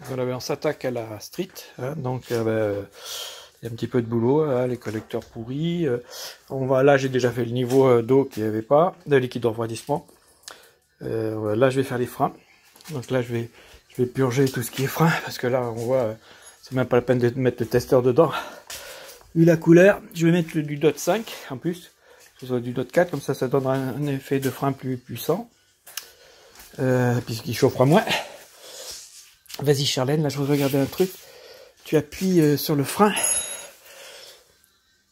Voilà, on s'attaque à la street, hein, donc il y a un petit peu de boulot, hein, les collecteurs pourris. Là, j'ai déjà fait le niveau d'eau qu'il n'y avait pas, de liquide de refroidissement. Là, je vais faire les freins. Donc là, je vais purger tout ce qui est frein, parce que là, on voit, c'est même pas la peine de mettre le testeur dedans. Vu la couleur, je vais mettre du DOT 5 en plus, que ce soit du DOT 4, comme ça donnera un effet de frein plus puissant, puisqu'il chauffera moins. Vas-y Charlène, là je voudrais regarder un truc. Tu appuies sur le frein.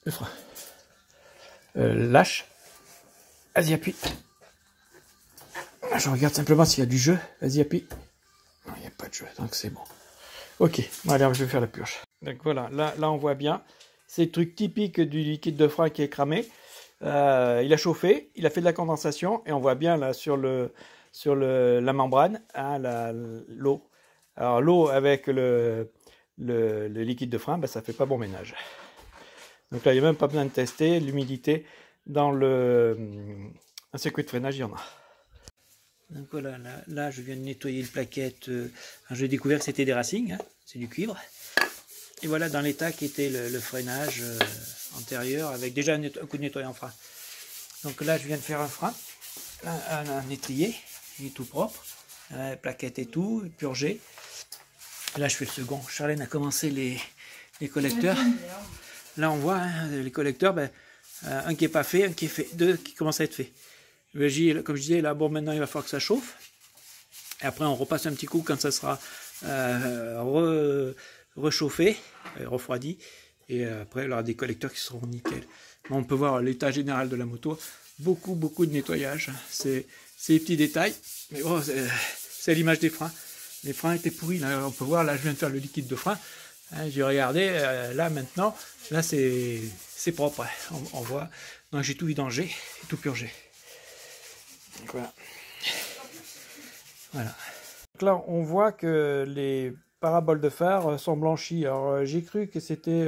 Le frein. Lâche. Vas-y, appuie. Je regarde simplement s'il y a du jeu. Vas-y, appuie. Non, il n'y a pas de jeu, donc c'est bon. Ok, allez, je vais faire la purge. Donc voilà, là on voit bien. C'est le truc typique du liquide de frein qui est cramé. Il a chauffé, il a fait de la condensation, et on voit bien là sur la membrane, hein, l'eau. Alors l'eau avec le liquide de frein, ça fait pas bon ménage. Donc là, il n'y a même pas besoin de tester l'humidité dans un circuit de freinage, il y en a. Donc voilà, là je viens de nettoyer une plaquette. J'ai découvert que c'était des racings, hein, c'est du cuivre. Et voilà dans l'état qui était le freinage antérieur, avec déjà un coup de nettoyant frein. Donc là, je viens de faire un frein, un étrier, il est tout propre, la plaquette et tout, purgé. Là, je fais le second. Charlène a commencé les collecteurs. Là, on voit hein, les collecteurs, un qui n'est pas fait, un qui est fait, deux qui commencent à être faits. Comme je disais, là, bon, maintenant, il va falloir que ça chauffe. Et après, on repasse un petit coup quand ça sera réchauffé, refroidi. Et après, il y aura des collecteurs qui seront nickel. Bon, on peut voir l'état général de la moto. Beaucoup de nettoyage. C'est les petits détails. Mais bon, c'est l'image des freins. Les freins étaient pourris. Là, on peut voir, là, je viens de faire le liquide de frein. Hein, j'ai regardé, là, maintenant, là, c'est propre. Hein, on voit. Donc, j'ai tout vidangé et tout purgé. Donc, voilà. Voilà. Donc là, on voit que les paraboles de phare sont blanchies. Alors, j'ai cru que c'était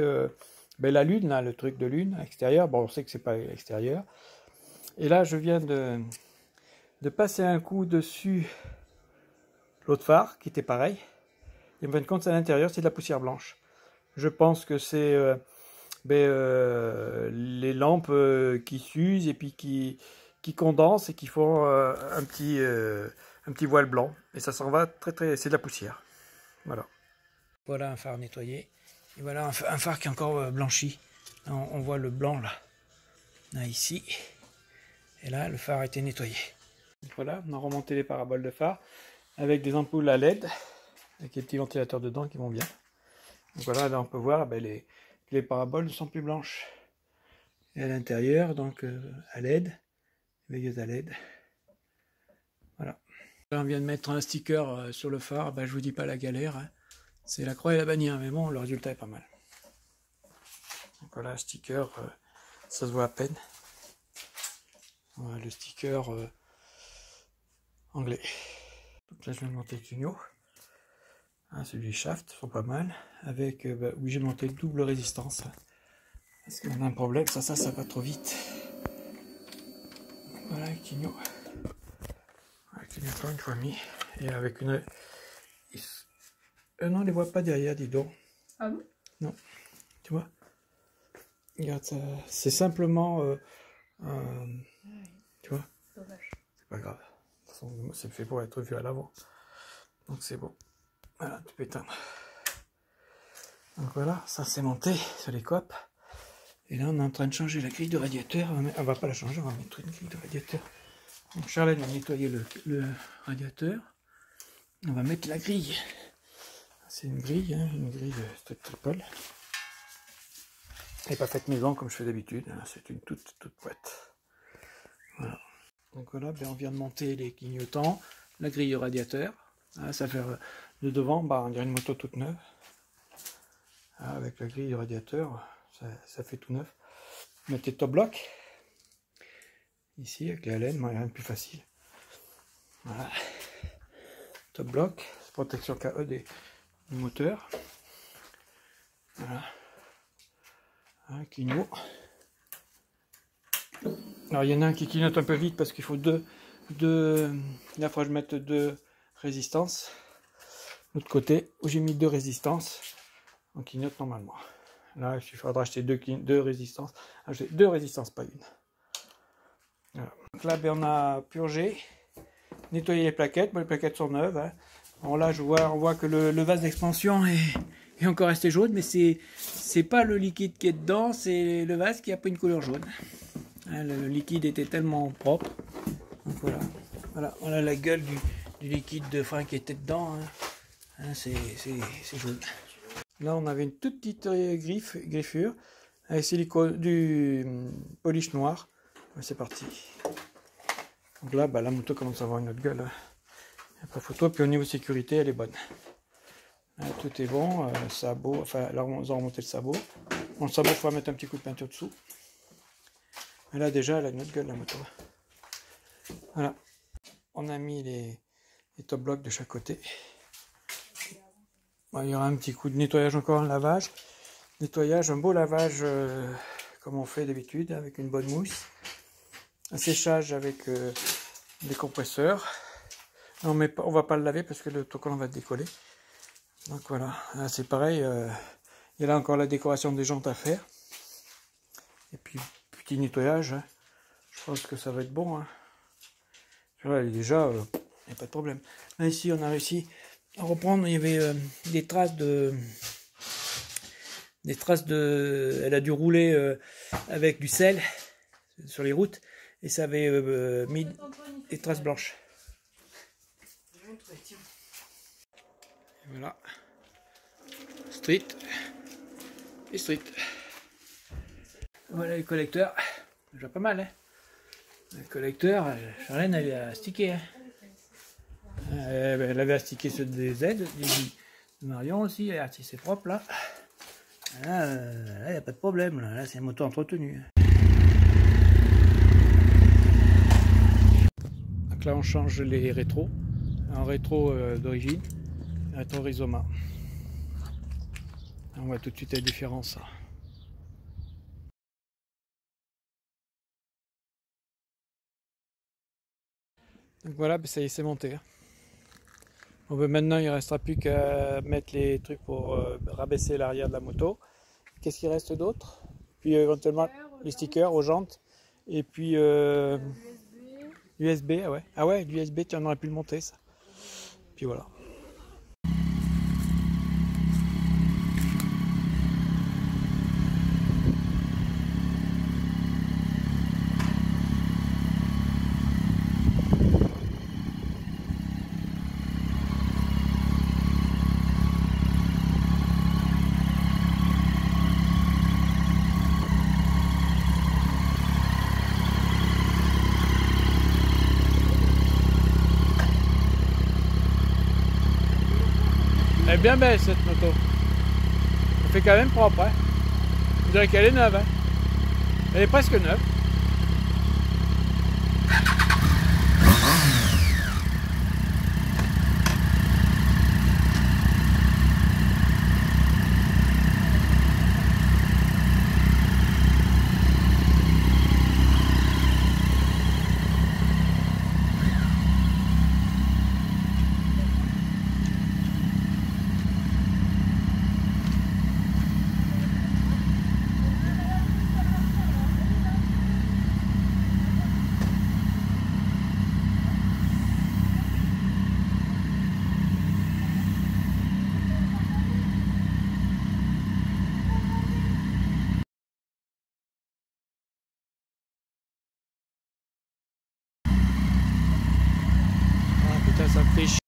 la lune, là, le truc de lune extérieur. Bon, on sait que c'est pas extérieur. Et là, je viens de passer un coup dessus l'autre phare, qui était pareil. Et en fin de compte, à l'intérieur, c'est de la poussière blanche. Je pense que c'est les lampes qui s'usent et puis qui condensent et qui font un petit voile blanc. Et ça s'en va c'est de la poussière. Voilà. Voilà un phare nettoyé. Et voilà un phare qui est encore blanchi. On voit le blanc là, ici. Et là, le phare a été nettoyé. Voilà, on a remonté les paraboles de phare avec des ampoules à LED, avec les petits ventilateurs dedans qui vont bien. Donc voilà, là on peut voir les paraboles ne sont plus blanches. Et à l'intérieur, donc à LED, veilleuse à LED. Voilà. Là, on vient de mettre un sticker sur le phare, je vous dis pas la galère. Hein. C'est la croix et la bannière, mais bon, le résultat est pas mal. Donc voilà, sticker, ça se voit à peine. Voilà, le sticker anglais. Donc là, je viens de monter le tunnel. Hein, celui du shaft, sont pas mal. Avec, oui, j'ai monté double résistance. Parce qu'on a un problème, ça va trop vite. Voilà, le tunnel. Avec le clignotant une fois mis. Et avec une... non, on les voit pas derrière, dis donc. Ah bon? Non. Tu vois? Regarde, c'est simplement... tu vois? Dommage. C'est pas grave. De toute façon, c'est fait pour être vu à l'avant. Donc c'est bon. Voilà, tu peux éteindre. Donc voilà, ça c'est monté sur les copes. Et là, on est en train de changer la grille de radiateur. On va pas la changer, on va mettre une grille de radiateur. Donc Charlène va nettoyer le radiateur. On va mettre la grille. C'est une grille de Street Triple. Elle n'est pas faite maison comme je fais d'habitude. C'est une toute boîte. Voilà. Donc voilà, on vient de monter les clignotants, la grille de radiateur. Ça fait de devant, on dirait une moto toute neuve. Avec la grille de radiateur, ça fait tout neuf. Mettez top block. Ici, avec les laine, rien de plus facile. Voilà. Top block, protection KE du moteur. Voilà. Un clignot. Alors il y en a un qui clignote un peu vite parce qu'il faut deux. Là, il faut que je mette deux résistances. l'autre côté où j'ai mis 2 résistances. Donc il note normalement. Là, il faudra acheter 2 résistances. Acheter 2 résistances, pas une. Voilà. Donc là, ben, on a purgé, nettoyé les plaquettes. Bon, les plaquettes sont neuves. Hein. Bon, là, on voit que le vase d'expansion est encore resté jaune, mais c'est pas le liquide qui est dedans, c'est le vase qui a pris une couleur jaune. Hein, le liquide était tellement propre. Donc voilà la gueule du liquide de frein qui était dedans. Hein, c'est jaune. Là, on avait une toute petite griffure avec du polish noir. C'est parti. Donc là, bah, la moto commence à avoir une autre gueule. Il n'y a pas photo. Puis au niveau sécurité, elle est bonne. Là, tout est bon. Sabot. Enfin, là, on a remonté le sabot. Bon, le sabot, il faut mettre un petit coup de peinture dessous. Mais là, déjà, elle a une autre gueule, la moto. Voilà. On a mis les top blocs de chaque côté. Bon, il y aura un petit coup de nettoyage encore, un lavage. Nettoyage, un beau lavage comme on fait d'habitude, avec une bonne mousse. Un séchage avec des compresseurs. Non, mais on va pas le laver parce que le autocollant va décoller. Donc voilà, c'est pareil. Il y a là encore la décoration des jantes à faire. Et puis, petit nettoyage. Hein. Je pense que ça va être bon. Hein. Là, déjà, il n'y a pas de problème. Là, ici, on a réussi à reprendre. Il y avait des traces de... Elle a dû rouler avec du sel sur les routes. Et ça avait mis des traces blanches. Et voilà. Street. Et street. Voilà les collecteurs. Déjà pas mal, hein. Le collecteur, Charlène avait astiqué. Hein. Elle avait astiqué ceux des Z, de Marion aussi. Regarde si c'est propre là. Là, il n'y a pas de problème. Là, c'est une moto entretenue. Donc là, on change les rétros. Un rétro d'origine, un rétro Rizoma. On voit tout de suite la différence. Donc voilà, ça y est, c'est monté. Bon, ben maintenant, il ne restera plus qu'à mettre les trucs pour rabaisser l'arrière de la moto. Qu'est-ce qu'il reste d'autre? Puis éventuellement les stickers aux jantes. Et puis USB, ouais. Ah ouais, l'USB, tu en aurais pu le monter, ça. Puis voilà. Elle est bien belle cette moto. Elle fait quand même propre. Hein. Je dirais qu'elle est neuve. Hein. Elle est presque neuve.